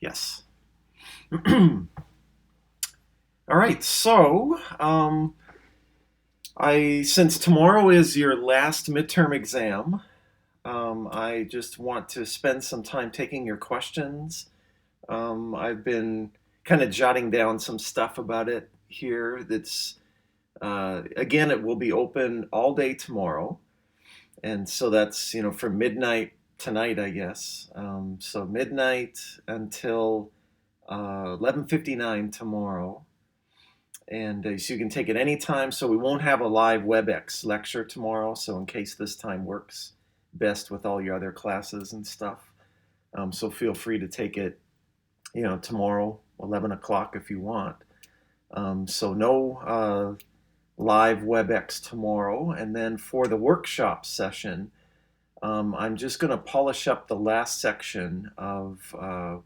Yes. All right. So, since tomorrow is your last midterm exam, I just want to spend some time taking your questions. I've been kind of jotting down some stuff about it here. Again, it will be open all day tomorrow, and so that's from midnight tonight, I guess. So midnight until 11:59 tomorrow. And so you can take it anytime. So we won't have a live WebEx lecture tomorrow. So in case this time works best with all your other classes and stuff, so feel free to take it, tomorrow, 11 o'clock if you want. So no live WebEx tomorrow. And then for the workshop session, I'm just going to polish up the last section of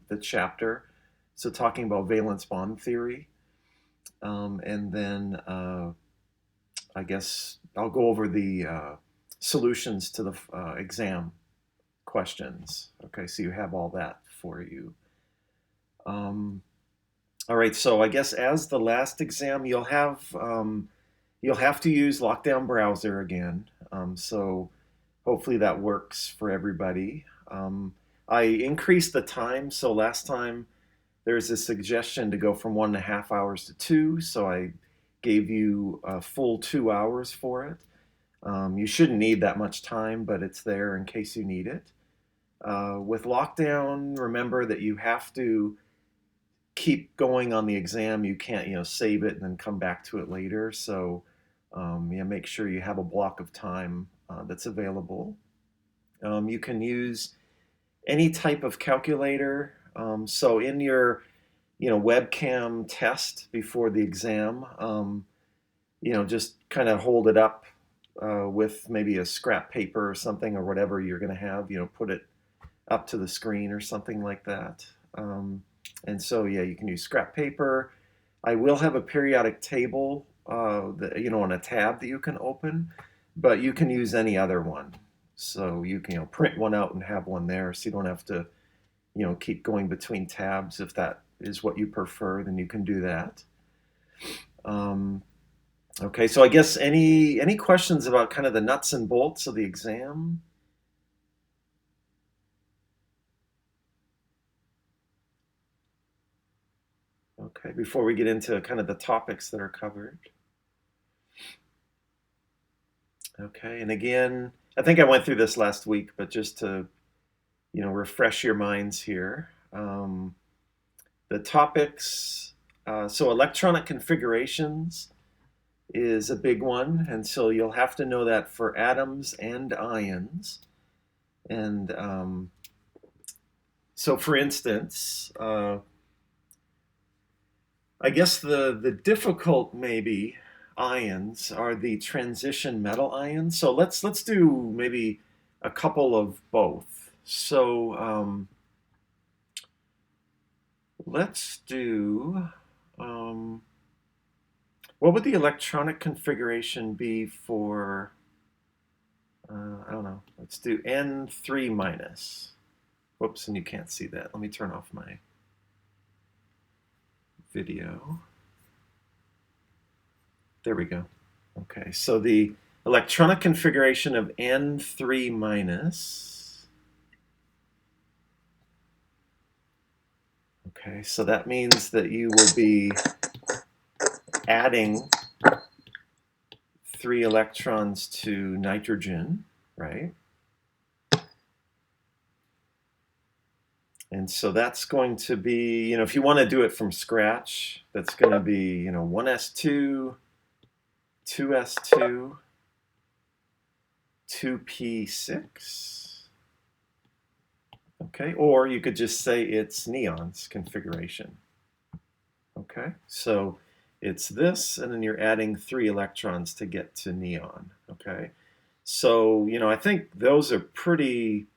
the chapter. So talking about valence bond theory. And then I guess I'll go over the solutions to the exam questions. Okay, so you have all that for you. All right, so I guess as the last exam, you'll have to use Lockdown Browser again. So hopefully that works for everybody. I increased the time, so last time there's a suggestion to go from 1.5 hours to 2, so I gave you a full 2 hours for it. You shouldn't need that much time, but it's there in case you need it. With lockdown, remember that you have to keep going on the exam. You can't, save it and then come back to it later. So, make sure you have a block of time that's available. You can use any type of calculator. So in your, webcam test before the exam, just kind of hold it up with maybe a scrap paper or something or whatever you're going to have, put it up to the screen or something like that. And so, yeah, you can use scrap paper. I will have a periodic table, on a tab that you can open, but you can use any other one. So you can, print one out and have one there, so you don't have to, keep going between tabs. If that is what you prefer, then you can do that. Okay, so I guess any questions about kind of the nuts and bolts of the exam? Okay, before we get into kind of the topics that are covered. Okay, and again, I think I went through this last week, but just to, refresh your minds here. The topics, so electronic configurations is a big one, and so you'll have to know that for atoms and ions. And so, for instance, I guess the difficult maybe ions are the transition metal ions. So let's do maybe a couple of both. So let's do what would the electronic configuration be for? I don't know. Let's do N3 minus. Whoops, and you can't see that. Let me turn off my video. There we go. Okay, so the electronic configuration of N3 minus. Okay, so that means that you will be adding 3 electrons to nitrogen, right? And so that's going to be, if you want to do it from scratch, that's going to be, 1s2, 2s2, 2p6. Okay, or you could just say it's neons configuration. Okay, so it's this, and then you're adding 3 electrons to get to neon. Okay, so, I think those are pretty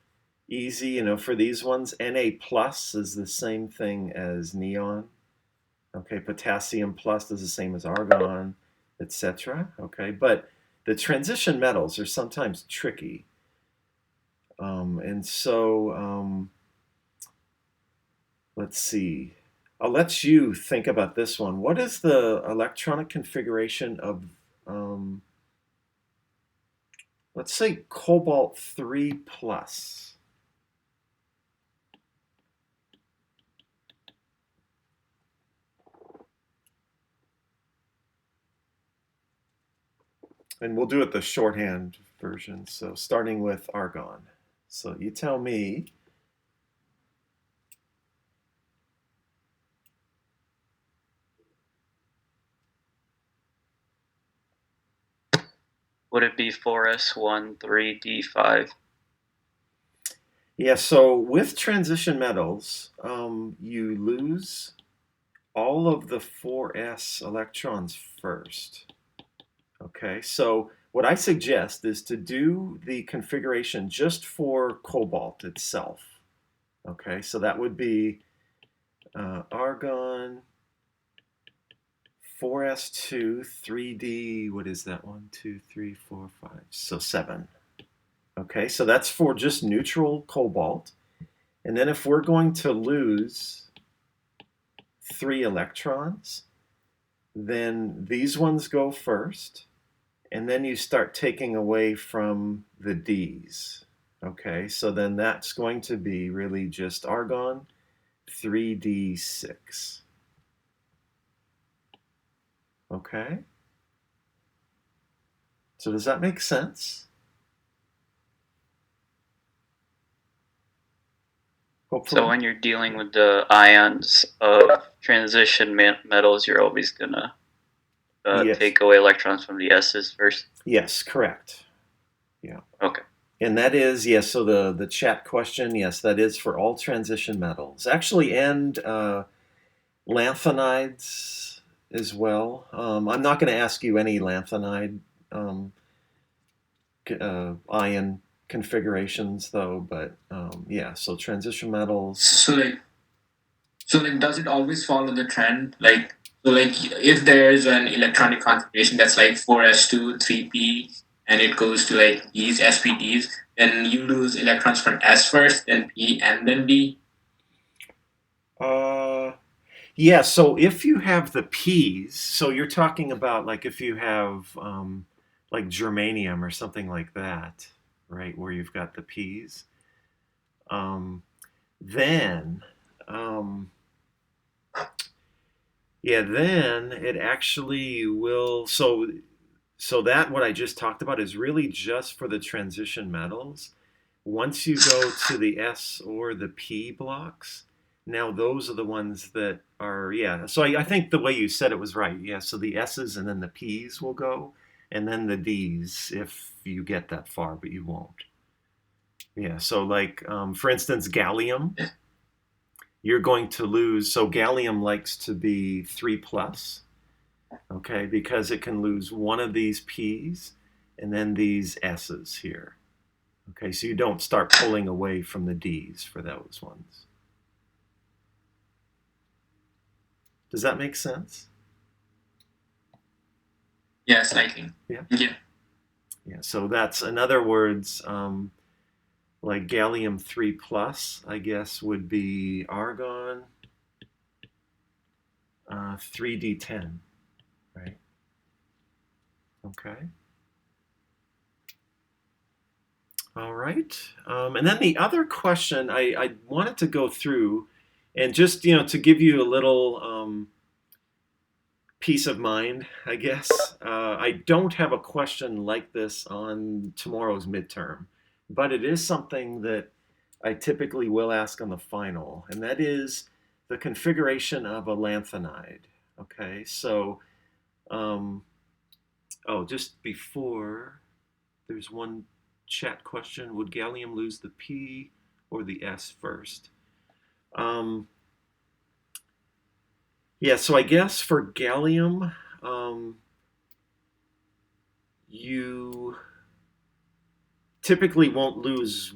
easy, for these ones. Na plus is the same thing as neon. Okay, potassium plus is the same as argon, etc. Okay, but the transition metals are sometimes tricky. And so let's see. I'll let you think about this one. What is the electronic configuration of, um, let's say, cobalt 3 plus? And we'll do it the shorthand version. So starting with argon. So you tell me. Would it be 4s1 3d5? Yeah, so with transition metals, you lose all of the 4s electrons first. Okay, so what I suggest is to do the configuration just for cobalt itself. Okay, so that would be argon 4s2 3d. What is that? 1 2 3 4 5, so 7. Okay, so that's for just neutral cobalt. And then if we're going to lose 3 electrons, then these ones go first, and then you start taking away from the Ds. Okay, so then that's going to be really just argon 3d6. Okay, so does that make sense? So Hopefully. when you're dealing with the ions of transition metals, you're always gonna Yes. take away electrons from the S's first. Yes, correct. Yeah. Okay. And that is, yes, so the chat question, yes, that is for all transition metals. Actually, and lanthanides as well. I'm not going to ask you any lanthanide um, ion configurations, though, but yeah, so transition metals. So like, does it always follow the trend? If there's an electronic configuration that's like 4s2, 3p, and it goes to like these SPDs, then you lose electrons from S first, then P, and then D. Uh, yeah, so if you have the P's, so you're talking about like if you have like germanium or something like that, right, where you've got the P's, um, then um, yeah, then it actually will. So that what I just talked about is really just for the transition metals. Once you go to the S or the P blocks, now those are the ones that are, yeah. So I think the way you said it was right. Yeah. So the S's and then the P's will go, and then the D's if you get that far, but you won't. Yeah. So like for instance, gallium, you're going to lose. So gallium likes to be 3 plus. Okay, because it can lose one of these P's and then these S's here. Okay, so you don't start pulling away from the D's for those ones. Does that make sense? Yeah, slightly. Yeah. Yeah. Yeah, so that's, in other words, like gallium 3 plus, I guess, would be argon 3d10, right? Okay. All right. And then the other question I wanted to go through, and just to give you a little peace of mind, I guess. I don't have a question like this on tomorrow's midterm, but it is something that I typically will ask on the final, and that is the configuration of a lanthanide. Okay, so um, just before, there's one chat question: would gallium lose the P or the S first? Um, yeah, so I guess for gallium, you typically won't lose,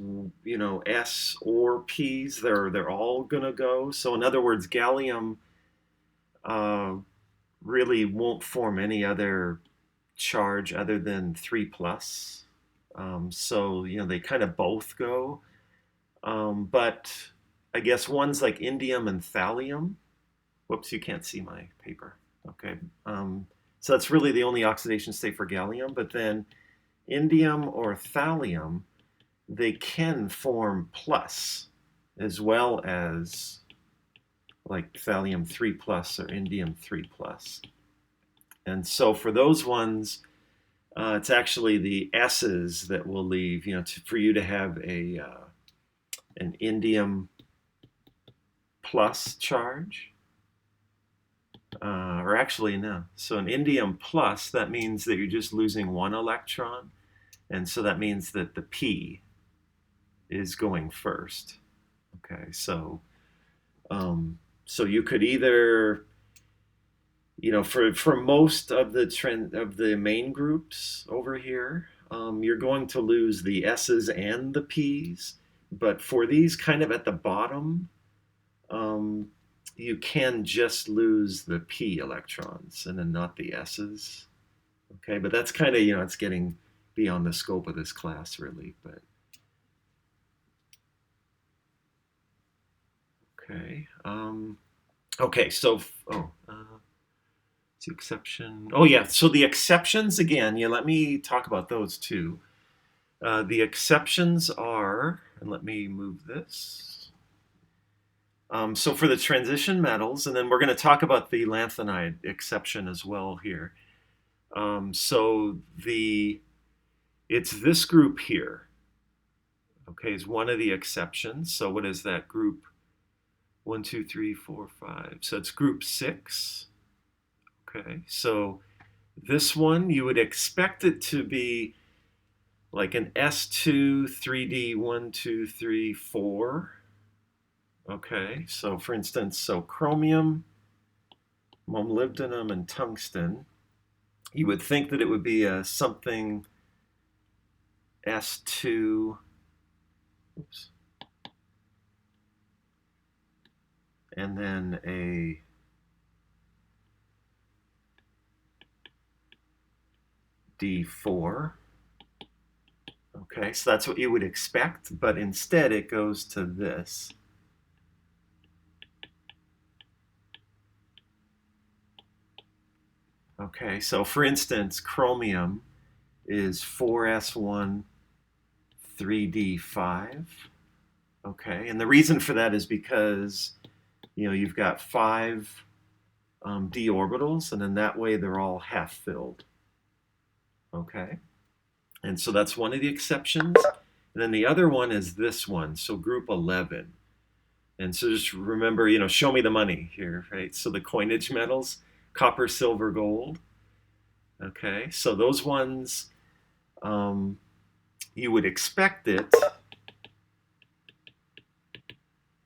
S or P's. They're all gonna go. So in other words, gallium uh, really won't form any other charge other than 3 plus. So they kind of both go. But I guess ones like indium and thallium. Whoops, you can't see my paper. Okay. So that's really the only oxidation state for gallium. But then indium or thallium, they can form plus as well as like thallium 3 plus or indium 3 plus. And so for those ones, it's actually the S's that will leave, for you to have an indium plus charge. Or actually, no. So an indium plus, that means that you're just losing one electron. And so that means that the P is going first. Okay, so you could either, for most of the main groups over here, you're going to lose the S's and the P's. But for these kind of at the bottom, you can just lose the P electrons and then not the S's. Okay, but that's kind of, it's getting beyond the scope of this class, really. But okay, so the exception. Oh yeah, so the exceptions again. Yeah, let me talk about those too. The exceptions are, and let me move this. So for the transition metals, and then we're going to talk about the lanthanide exception as well here. So it's this group here. Okay, is one of the exceptions. So what is that group? 1, 2, 3, 4, 5. So it's group 6. Okay, so this one you would expect it to be like an S2 3D 1, 2, 3, 4. Okay, so for instance, so chromium, molybdenum, and tungsten, you would think that it would be a something S2, oops, and then a D4. Okay, so that's what you would expect, but instead it goes to this. Okay, so for instance, chromium is 4s1 3d5. Okay, and the reason for that is because you've got 5 d orbitals, and then that way they're all half filled. Okay, and so that's one of the exceptions. And then the other one is this one, so group 11. And so just remember, show me the money here, right? So the coinage metals, copper, silver, gold. Okay, so those ones, you would expect it.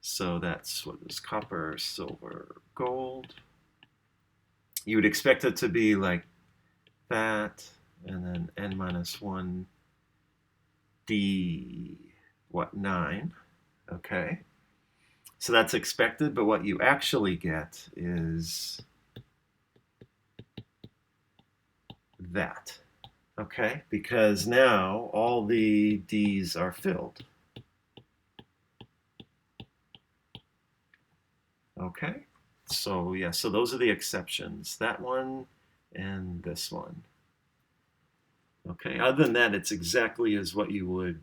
So that's what is copper, silver, gold. You would expect it to be like that, and then n minus 1 d, 9. Okay, so that's expected, but what you actually get is that. Okay, because now all the D's are filled. Okay, so yeah, so those are the exceptions. That one and this one. Okay, other than that, it's exactly as what you would,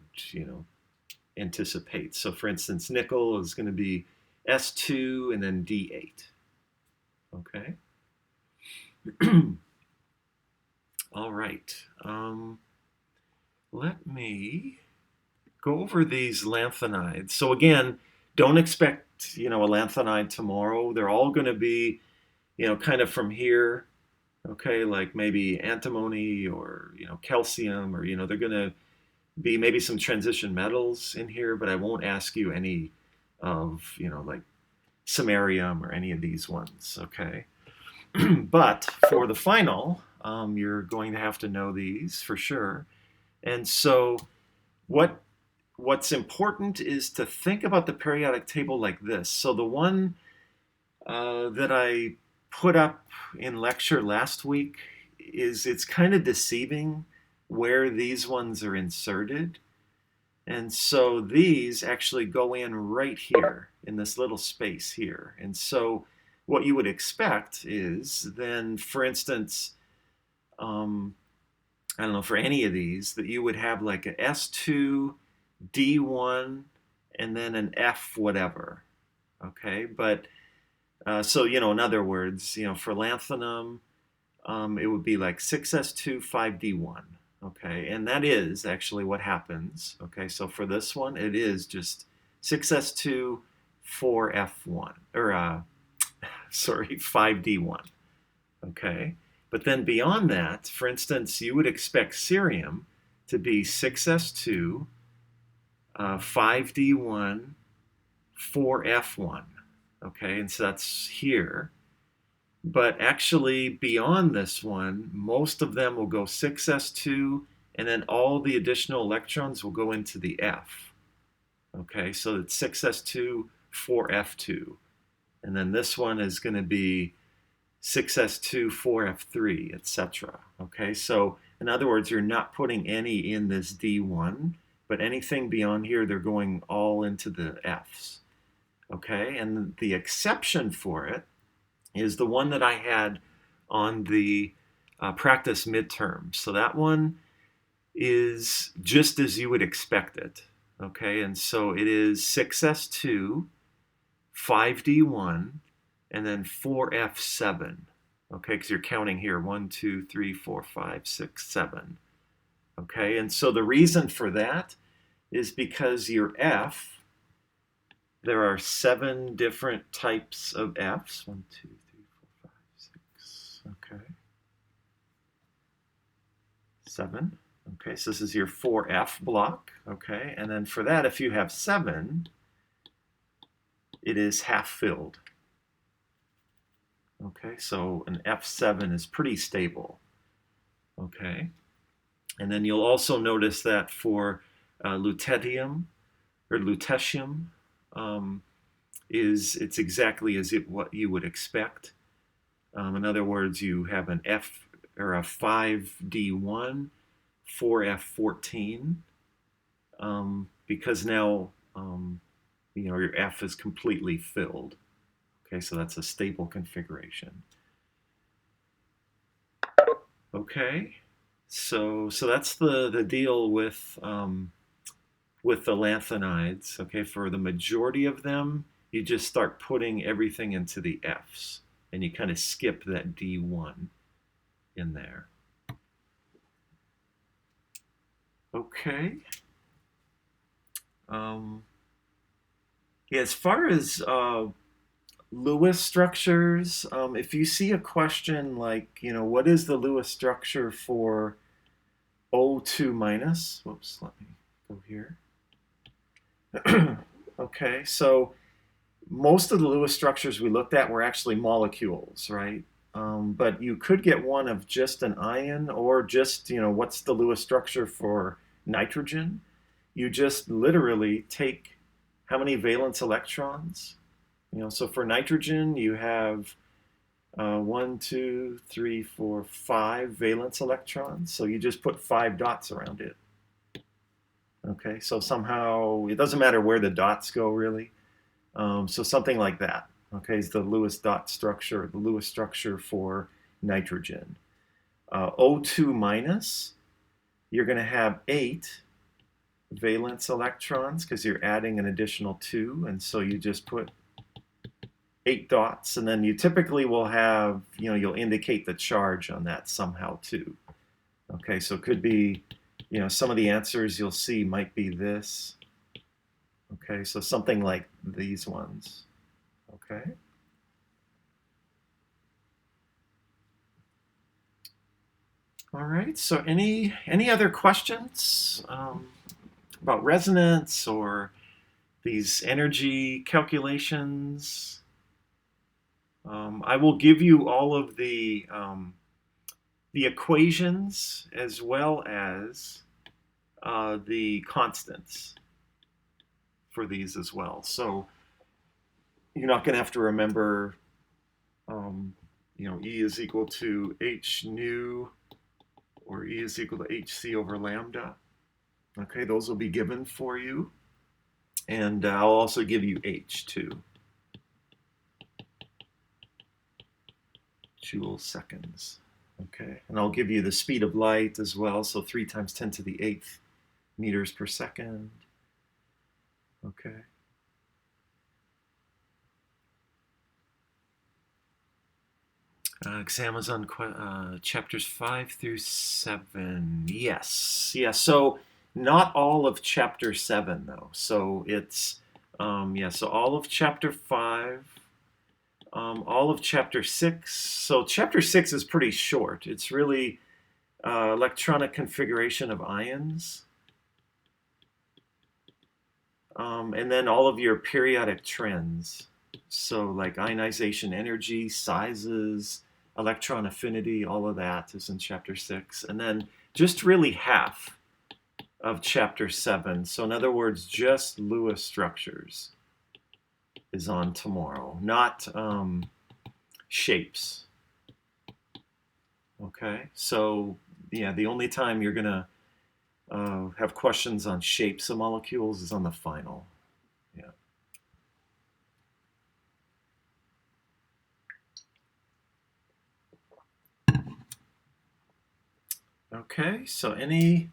anticipate. So for instance, nickel is going to be S2 and then D8. Okay. All right. Let me go over these lanthanides. So again, don't expect, a lanthanide tomorrow. They're all going to be, kind of from here. Okay, like maybe antimony or, calcium, or, they're going to be maybe some transition metals in here, but I won't ask you any of, like samarium or any of these ones, okay? But for the final, you're going to have to know these for sure. And so what's important is to think about the periodic table like this. So the one that I put up in lecture last week it's kind of deceiving where these ones are inserted. And so these actually go in right here in this little space here. And so what you would expect is then, for instance, I don't know, for any of these, that you would have like a S2, D1, and then an F whatever. Okay, but so, in other words, for lanthanum, it would be like 6s2, 5d1. Okay, and that is actually what happens. Okay, so for this one, it is just 6s2, 4f1, or sorry, 5d1. Okay, but then beyond that, for instance, you would expect cerium to be 6s2, 5d1, 4f1. Okay, and so that's here. But actually, beyond this one, most of them will go 6s2, and then all the additional electrons will go into the F. Okay, so it's 6s2, 4f2. And then this one is going to be 6s2, 4f3, etc. Okay, so in other words, you're not putting any in this D1, but anything beyond here, they're going all into the Fs. Okay, and the exception for it is the one that I had on the practice midterm. So that one is just as you would expect it. Okay, and so it is 6s2, 5d1, and then 4f7. Okay, because you're counting here 1, 2, 3, 4, 5, 6, 7. Okay, and so the reason for that is because your F, there are 7 different types of Fs. 1, 2, 3, 4, 5, 6. Okay. 7. Okay, so this is your 4F block. Okay, and then for that, if you have 7, it is half filled. Okay, so an F7 is pretty stable. Okay, and then you'll also notice that for lutetium or lutetium, it's exactly as what you would expect. In other words, you have an F or a 5D1, 4F14, because now your F is completely filled. Okay, so that's a stable configuration. Okay, so that's the deal with the lanthanides. Okay, for the majority of them, you just start putting everything into the Fs, and you kind of skip that D1 in there. Okay. Yeah, as far as Lewis structures, if you see a question like, what is the Lewis structure for O2 minus? Whoops, let me go here. Okay, so most of the Lewis structures we looked at were actually molecules, right? But you could get one of just an ion, or just, what's the Lewis structure for nitrogen? You just literally take how many valence electrons? So for nitrogen, you have 1, 2, 3, 4, 5 valence electrons. So you just put 5 dots around it. Okay, so somehow, it doesn't matter where the dots go, really. So something like that, okay, is the Lewis dot structure, the Lewis structure for nitrogen. O2 minus, you're going to have 8 valence electrons because you're adding an additional 2, and so you just put 8 dots, and then you typically will have, you'll indicate the charge on that somehow too. Okay, so it could be, some of the answers you'll see might be this. Okay, so something like these ones. Okay. All right, so any other questions about resonance or these energy calculations? I will give you all of the equations as well as the constants for these as well. So you're not going to have to remember, E is equal to H nu, or E is equal to HC over lambda. Okay, those will be given for you. And I'll also give you H too. Joule seconds. Okay, and I'll give you the speed of light as well. So 3 times 10 to the 8th meters per second. Okay. Exam is on chapters 5 through 7. Yes. Yeah. So not all of chapter 7 though. So it's yeah. So all of chapter 5, all of chapter 6. So chapter 6 is pretty short. It's really electronic configuration of ions, and then all of your periodic trends. So like ionization energy, sizes, electron affinity, all of that is in chapter 6. And then just really half of chapter 7. So in other words, just Lewis structures is on tomorrow, not shapes. Okay, so yeah, the only time you're gonna have questions on shapes of molecules is on the final. Yeah. Okay, so any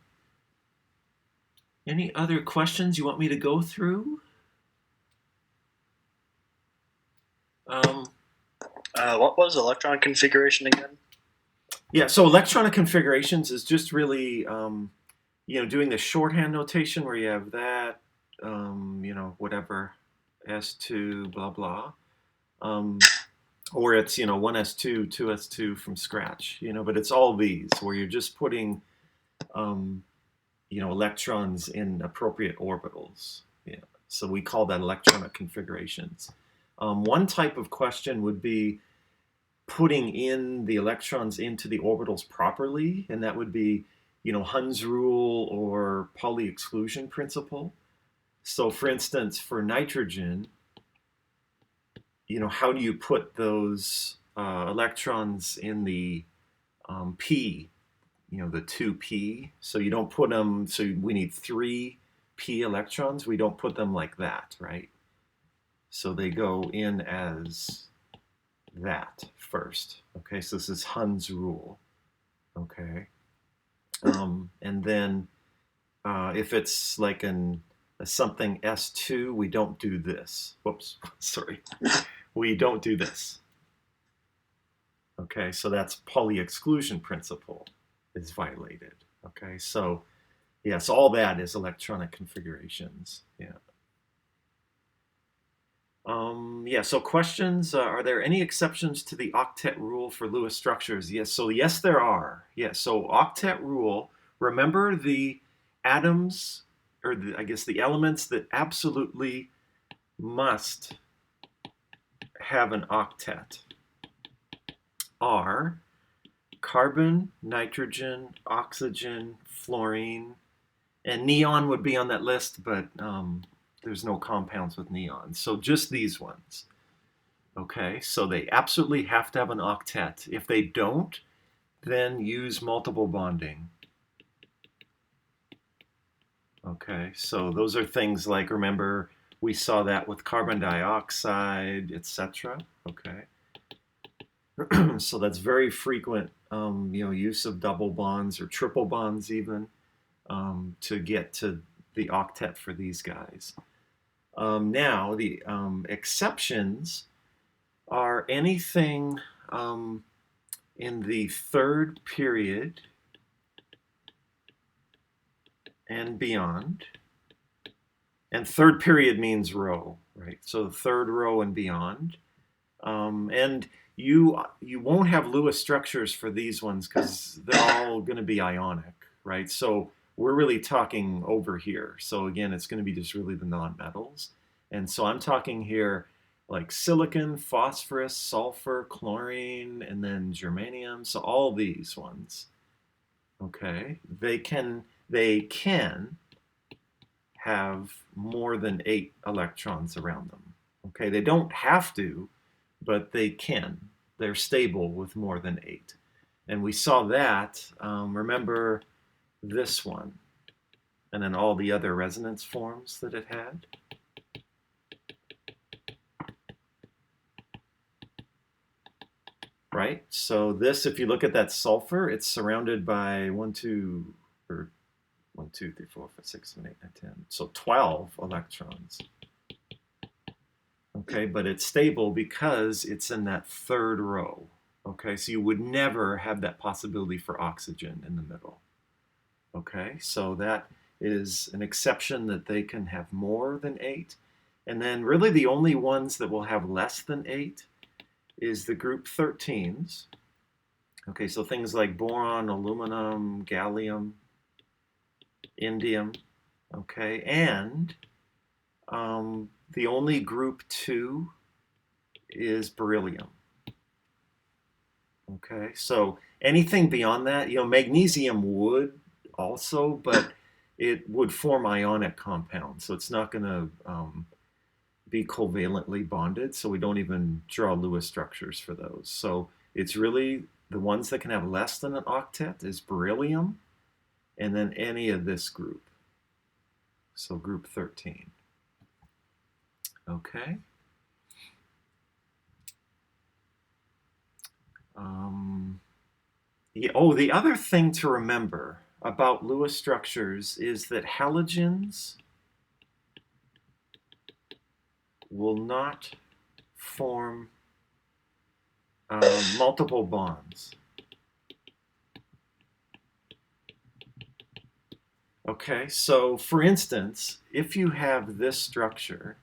other questions you want me to go through? What was electron configuration again? Yeah, so electronic configurations is just really, doing the shorthand notation where you have that, whatever, S2, blah, blah. Or it's, 1s2, 2s2 from scratch, but it's all these where you're just putting, electrons in appropriate orbitals. Yeah. So we call that electronic configurations. One type of question would be putting in the electrons into the orbitals properly, and that would be, Hund's rule or Pauli exclusion principle. So for instance, for nitrogen, how do you put those electrons in the P, the 2p? So you don't put them, so we need 3p electrons. We don't put them like that, right? So they go in as that first. Okay, so this is Hund's rule. Okay. And then if it's like a something S2, we don't do this. Whoops, sorry. We don't do this. Okay, so that's Pauli exclusion principle is violated. Okay, so yes, all that is electronic configurations. Yeah. Yeah, so questions, are there any exceptions to the octet rule for Lewis structures? Yes, so yes, there are. Yes, so octet rule, remember the atoms, or I guess the elements that absolutely must have an octet are carbon, nitrogen, oxygen, fluorine, and neon would be on that list, but there's no compounds with neon. So just these ones. Okay, so they absolutely have to have an octet. If they don't, then use multiple bonding. Okay, so those are things like, remember, we saw that with carbon dioxide, etc. Okay. So that's very frequent, use of double bonds or triple bonds even to get to the octet for these guys. Now, the exceptions are anything in the third period and beyond. And third period means row, right? So the third row and beyond. And you won't have Lewis structures for these ones because they're all going to be ionic, right? So we're really talking over here. So again, it's going to be just really the nonmetals. And so I'm talking here like silicon, phosphorus, sulfur, chlorine, and then germanium. So all these ones, okay, they can have more than 8 electrons around them. Okay, they don't have to, but they can. They're stable with more than 8. And we saw that, remember this one. and then all the other resonance forms that it had. Right? So this, if you look at that sulfur, it's surrounded by 1, 2, 3, 4, 5, 6, 7, 8, 9, 10. So 12 electrons. Okay, but it's stable because it's in that third row. Okay, so you would never have that possibility for oxygen in the middle. Okay, so that is an exception that they can have more than 8. And then really the only ones that will have less than 8 is the group 13s. Okay, so things like boron, aluminum, gallium, indium. Okay, and the only group 2 is beryllium. Okay, so anything beyond that, magnesium would also, but it would form ionic compounds, so it's not going to be covalently bonded, so we don't even draw Lewis structures for those. So it's really the ones that can have less than an octet is beryllium, and then any of this group. So group 13. Okay. The other thing to remember about Lewis structures is that halogens will not form multiple bonds. Okay, so for instance, if you have this structure,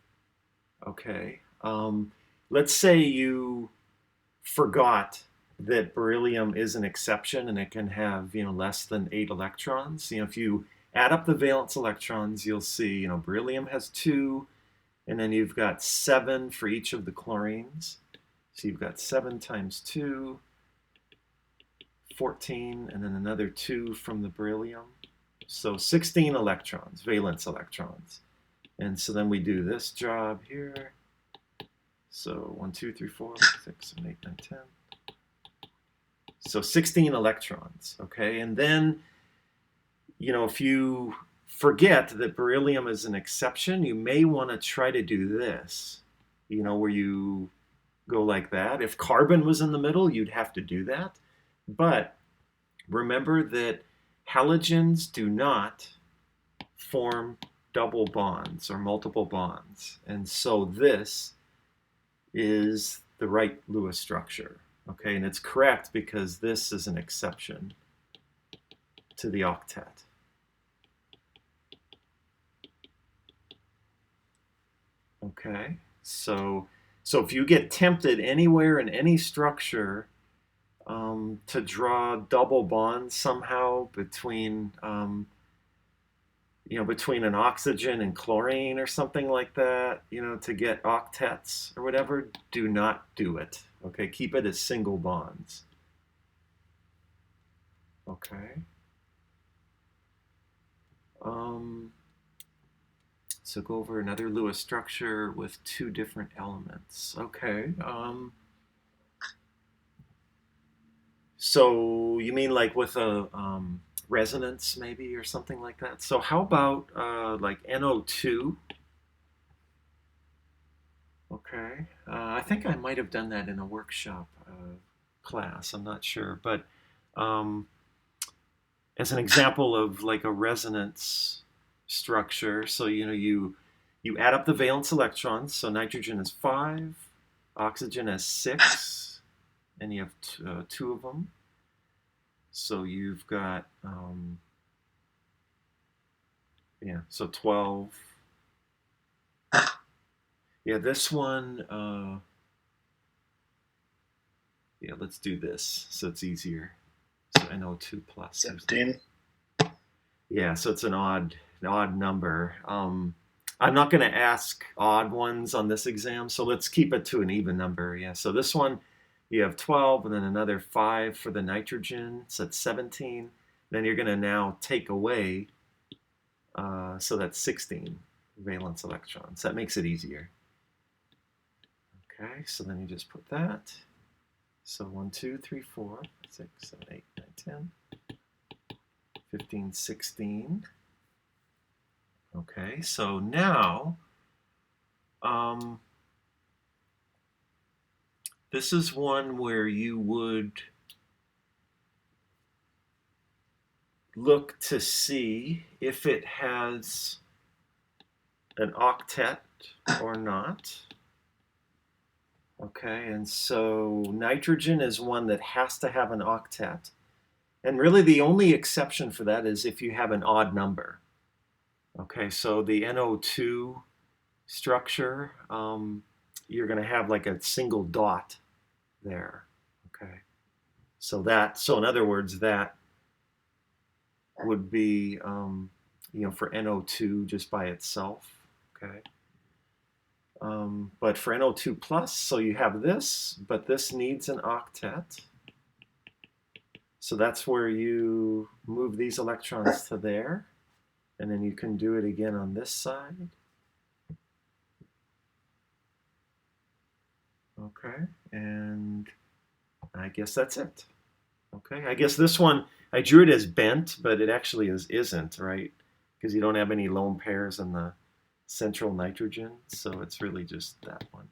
okay, let's say you forgot that beryllium is an exception and it can have less than 8 electrons. If you add up the valence electrons, you'll see beryllium has 2, and then you've got 7 for each of the chlorines. So you've got 7 times 2, 14, and then another 2 from the beryllium. So 16 electrons, valence electrons. And so then we do this job here. So 1, 2, 3, 4, 6, 7, 8, 9, 10. So 16 electrons, okay? And then, if you forget that beryllium is an exception, you may want to try to do this, where you go like that. If carbon was in the middle, you'd have to do that. But remember that halogens do not form double bonds or multiple bonds. And so this is the right Lewis structure. Okay, and it's correct because this is an exception to the octet. Okay, so if you get tempted anywhere in any structure to draw double bonds somehow between between an oxygen and chlorine or something like that, to get octets or whatever, do not do it. Okay, keep it as single bonds. Okay. So go over another Lewis structure with 2 different elements. Okay. So you mean like with a resonance maybe or something like that? So how about like NO2? Okay. I think I might have done that in a workshop class. I'm not sure. But as an example of like a resonance structure, so you add up the valence electrons. So nitrogen is 5, oxygen has 6, and you have 2 of them. So you've got so 12. Yeah, this one, let's do this so it's easier. So NO2 plus 17. Yeah, so it's an odd number. I'm not going to ask odd ones on this exam, so let's keep it to an even number. Yeah, so this one, you have 12, and then another 5 for the nitrogen, so that's 17. Then you're going to now take away, so that's 16 valence electrons. That makes it easier. Okay, so then you just put that. So 1, 2, 3, 4, 5, 6, 7, 8, 9, 10, 15, 16. Okay, so now this is one where you would look to see if it has an octet or not. Okay, and so nitrogen is one that has to have an octet. And really the only exception for that is if you have an odd number. Okay, so the NO2 structure, you're going to have like a single dot there. Okay, so in other words, that would be, for NO2 just by itself. Okay. But for NO2 plus, so you have this, but this needs an octet. So that's where you move these electrons to there, and then you can do it again on this side. Okay, and I guess that's it. Okay, I guess this one, I drew it as bent, but it actually isn't, right? Because you don't have any lone pairs in the central nitrogen, so it's really just that one.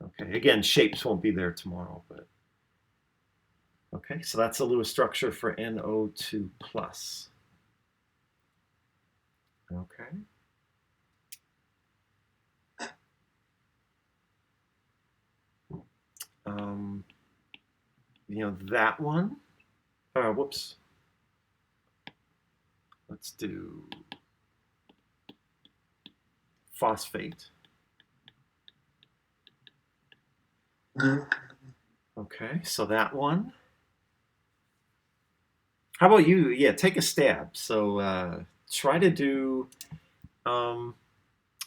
Okay, again, shapes won't be there tomorrow, but okay, so that's the Lewis structure for NO2 plus. Okay. That one. Whoops. Let's do phosphate. Okay, so that one. How about you? Yeah, take a stab. So try to do.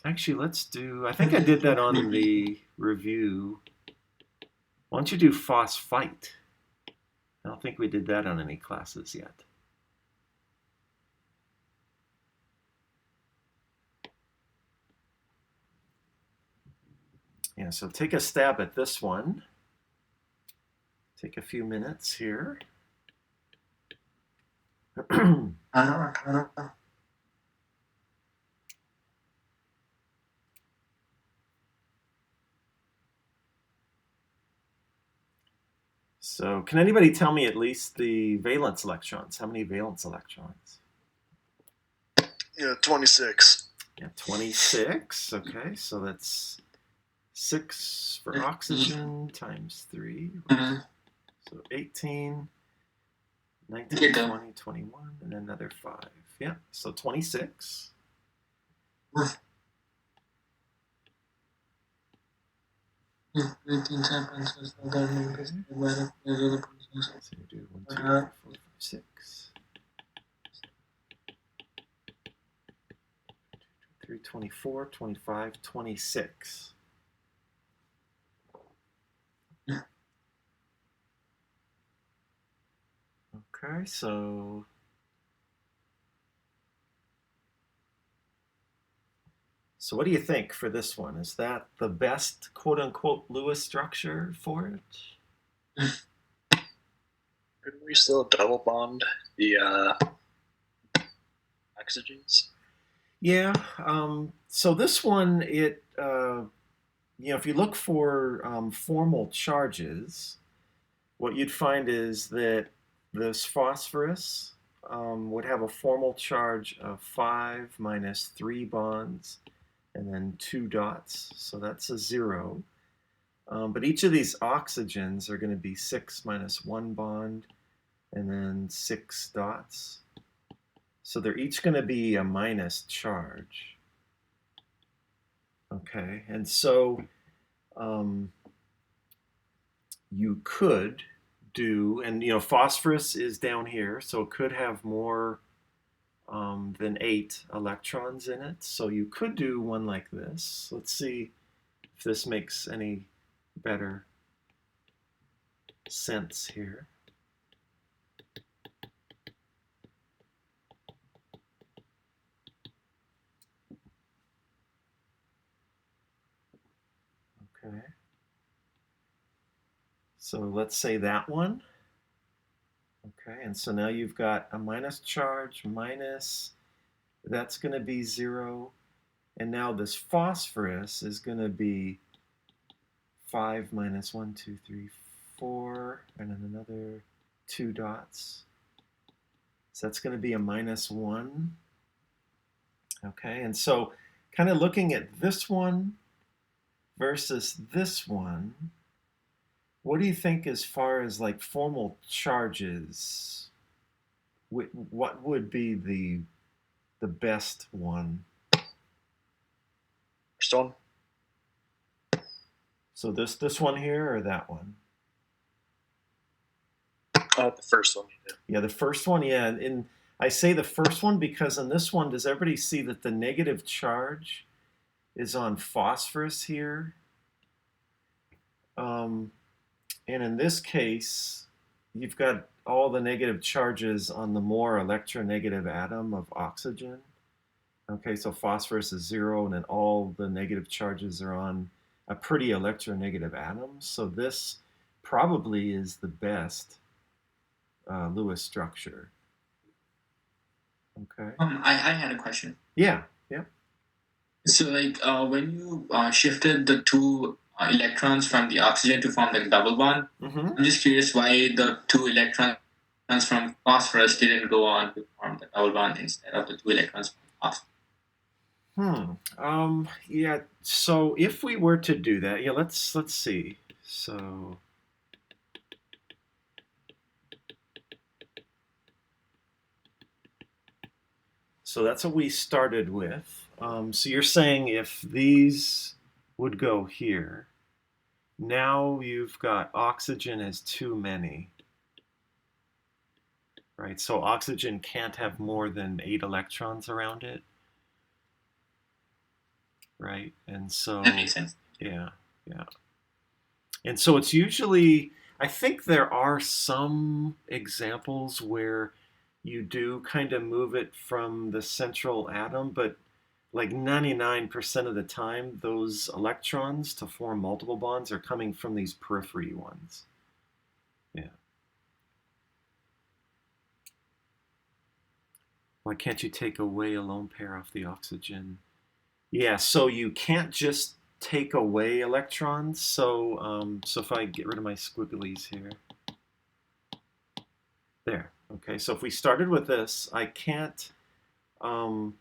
Actually, let's do. I think I did that on the review. Why don't you do phosphite? I don't think we did that on any classes yet. Yeah, so take a stab at this one. Take a few minutes here. So can anybody tell me at least the valence electrons? How many valence electrons? Yeah, 26. Yeah, 26. Okay, so that's 6 for oxygen times 3. So 18, 19, 20, 21, and another 5. Yeah, so 26. So you do 1, 2, 3, 4, 5, 6. 3, 24, 25, 26. Okay, so what do you think for this one? Is that the best quote-unquote Lewis structure for it? Couldn't we still double bond the oxygens? Yeah. So this one, if you look for formal charges, what you'd find is that this phosphorus would have a formal charge of 5 minus 3 bonds and then 2 dots. So that's a 0. But each of these oxygens are going to be 6 minus 1 bond and then 6 dots. So they're each going to be a minus charge. Okay, and so you could do, and phosphorus is down here, so it could have more than 8 electrons in it. So you could do one like this. Let's see if this makes any better sense here. Okay. So let's say that one. Okay, and so now you've got a minus charge minus That's going to be 0. And now this phosphorus is going to be 5 minus 1, 2, 3, 4, and then another 2 dots. So that's going to be a -1. Okay, and so kind of looking at this one versus this one, what do you think as far as like formal charges? What would be the best one? First one. So this one here or that one? The first one. Yeah, the first one, yeah. And I say the first one because on this one, does everybody see that the negative charge is on phosphorus here? And in this case, you've got all the negative charges on the more electronegative atom of oxygen. Okay, so phosphorus is 0, and then all the negative charges are on a pretty electronegative atom. So this probably is the best Lewis structure. Okay. I had a question. Yeah. So, like, when you shifted the two electrons from the oxygen to form the double bond, Mm-hmm. I'm just curious why the 2 electrons from phosphorus didn't go on to form the double bond instead of the 2 electrons from phosphorus. Yeah. So if we were to do that, yeah, let's see. So that's what we started with. So you're saying if these would go here, now you've got oxygen as too many, right? So oxygen can't have more than 8 electrons around it, right? And so That makes sense. yeah. And so it's usually, I think there are some examples where you do kind of move it from the central atom, but like 99% of the time, those electrons to form multiple bonds are coming from these periphery ones. Yeah. Why can't you take away a lone pair off the oxygen? Yeah, so you can't just take away electrons. So if I get rid of my squigglies here, there. Okay, so if we started with this, I can't, for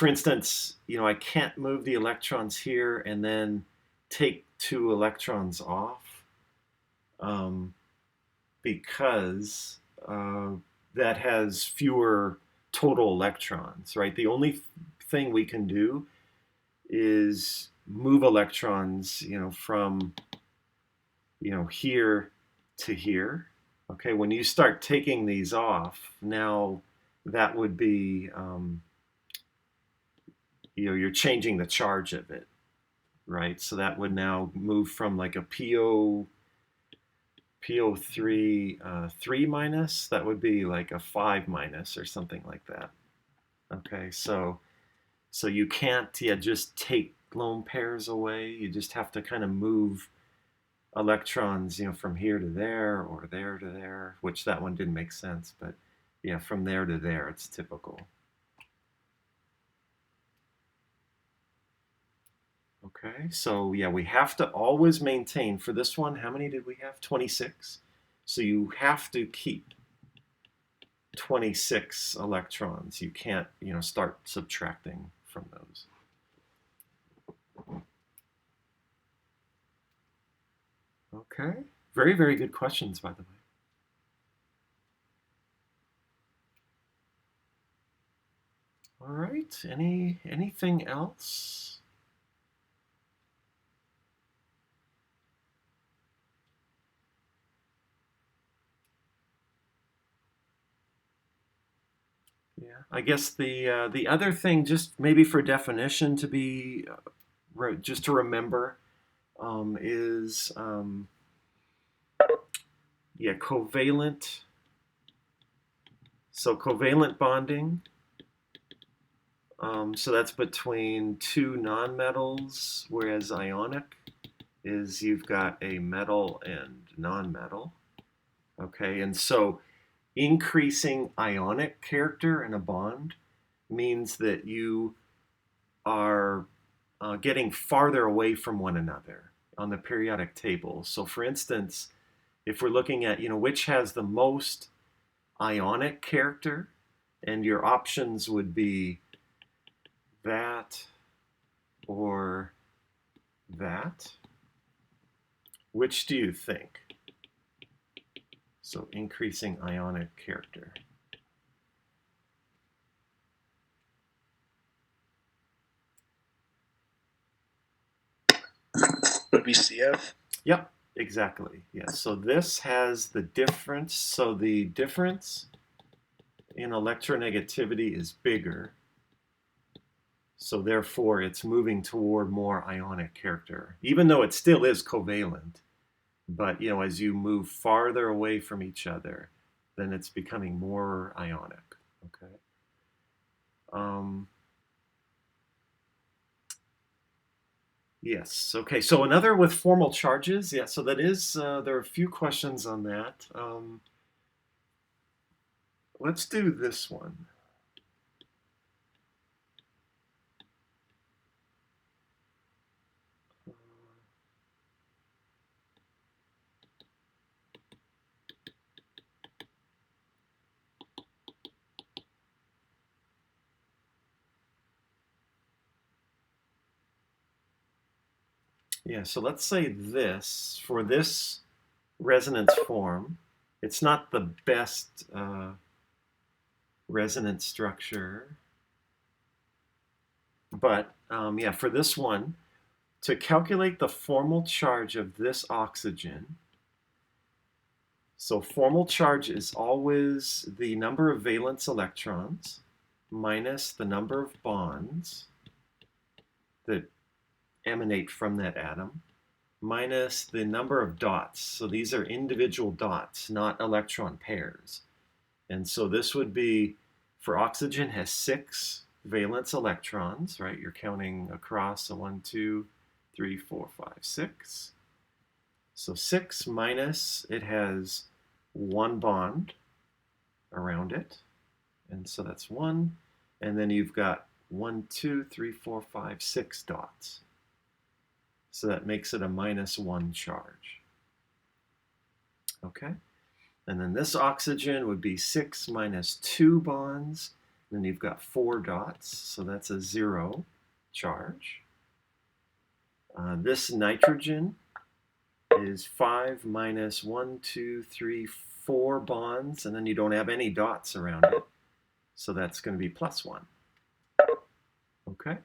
instance, I can't move the electrons here and then take 2 electrons off because that has fewer total electrons, right? The only thing we can do is move electrons, from, here to here. Okay, when you start taking these off, now that would be, you're changing the charge of it, right? So that would now move from like a PO3 3 minus, that would be like a 5 minus or something like that. Okay, so you can't just take lone pairs away. You just have to kind of move electrons, from here to there or there to there, which that one didn't make sense, but yeah, from there to there, it's typical. Okay, so yeah, we have to always maintain, for this one, how many did we have? 26. So you have to keep 26 electrons. You can't, start subtracting from those. Okay, very, very good questions, by the way. All right, anything else? Yeah, I guess the other thing, just maybe for definition to be, just to remember, is covalent. So covalent bonding. So that's between 2 nonmetals, whereas ionic is you've got a metal and nonmetal. Okay, and so increasing ionic character in a bond means that you are getting farther away from one another on the periodic table. So for instance, if we're looking at, which has the most ionic character, and your options would be that or that, which do you think? So increasing ionic character. Would be CF. Yep, exactly. Yeah. So this has the difference. So the difference in electronegativity is bigger. So therefore, it's moving toward more ionic character, even though it still is covalent. But as you move farther away from each other, then it's becoming more ionic. Okay. Yes. Okay. So another with formal charges. Yeah. So that is. There are a few questions on that. Let's do this one. Yeah, so let's say this, for this resonance form, it's not the best resonance structure, but yeah, for this one, to calculate the formal charge of this oxygen, so formal charge is always the number of valence electrons minus the number of bonds that emanate from that atom, minus the number of dots. So these are individual dots, not electron pairs. And so this would be, for oxygen, has 6 valence electrons, right? You're counting across, so 1, 2, 3, 4, 5, 6. So 6 minus, it has 1 bond around it. And so that's 1. And then you've got 1, 2, 3, 4, 5, 6 dots. So that makes it a -1 charge. Okay? And then this oxygen would be 6 minus 2 bonds. Then you've got 4 dots, so that's a 0 charge. This nitrogen is 5 minus 1, 2, 3, 4 bonds, and then you don't have any dots around it. So that's going to be +1. Okay?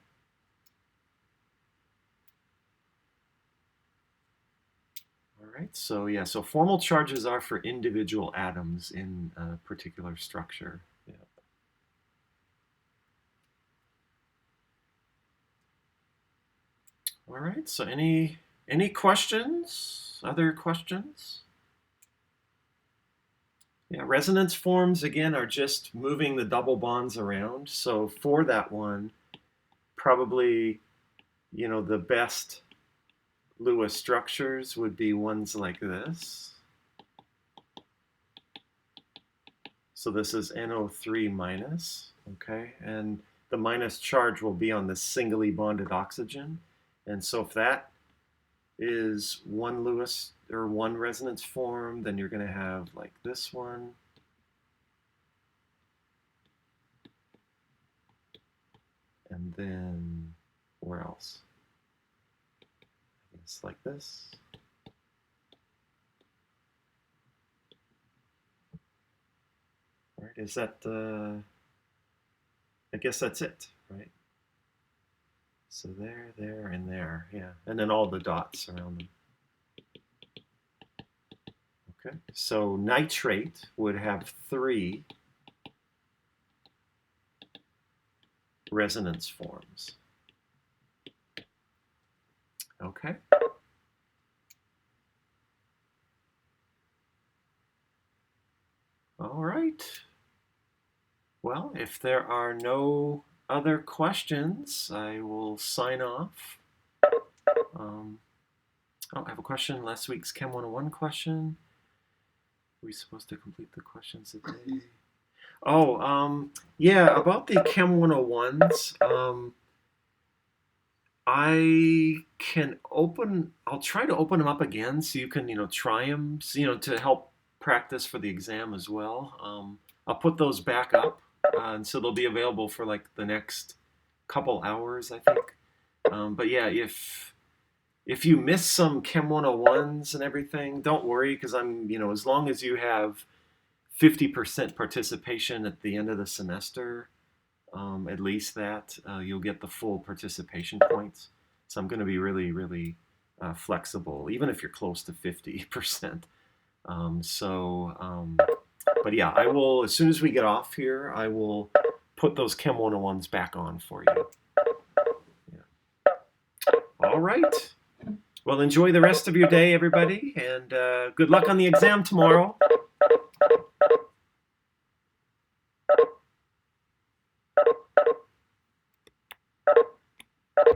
All right, so yeah, so formal charges are for individual atoms in a particular structure. Yeah. All right, so any questions? Other questions? Yeah, resonance forms, again, are just moving the double bonds around. So for that one, probably, the best Lewis structures would be ones like this. So this is NO3 minus, okay? And the minus charge will be on the singly bonded oxygen. And so if that is one Lewis or one resonance form, then you're going to have like this one. And then where else? It's like this. All right, is that, I guess that's it, right? So there, there, and there, yeah. And then all the dots around them. Okay, so nitrate would have 3 resonance forms. Okay. All right. Well, if there are no other questions, I will sign off. I have a question. Last week's Chem 101 question. Are we supposed to complete the questions today? Oh, yeah, about the Chem 101s. I'll try to open them up again so you can, try them, to help practice for the exam as well. I'll put those back up, and so they'll be available for like the next couple hours, I think. But yeah, if you miss some Chem 101s and everything, don't worry because as long as you have 50% participation at the end of the semester, at least that, you'll get the full participation points. So I'm going to be really, really flexible, even if you're close to 50%. But yeah, I will, as soon as we get off here, I will put those Chem 101s back on for you. Yeah. All right. Well, enjoy the rest of your day, everybody, and good luck on the exam tomorrow.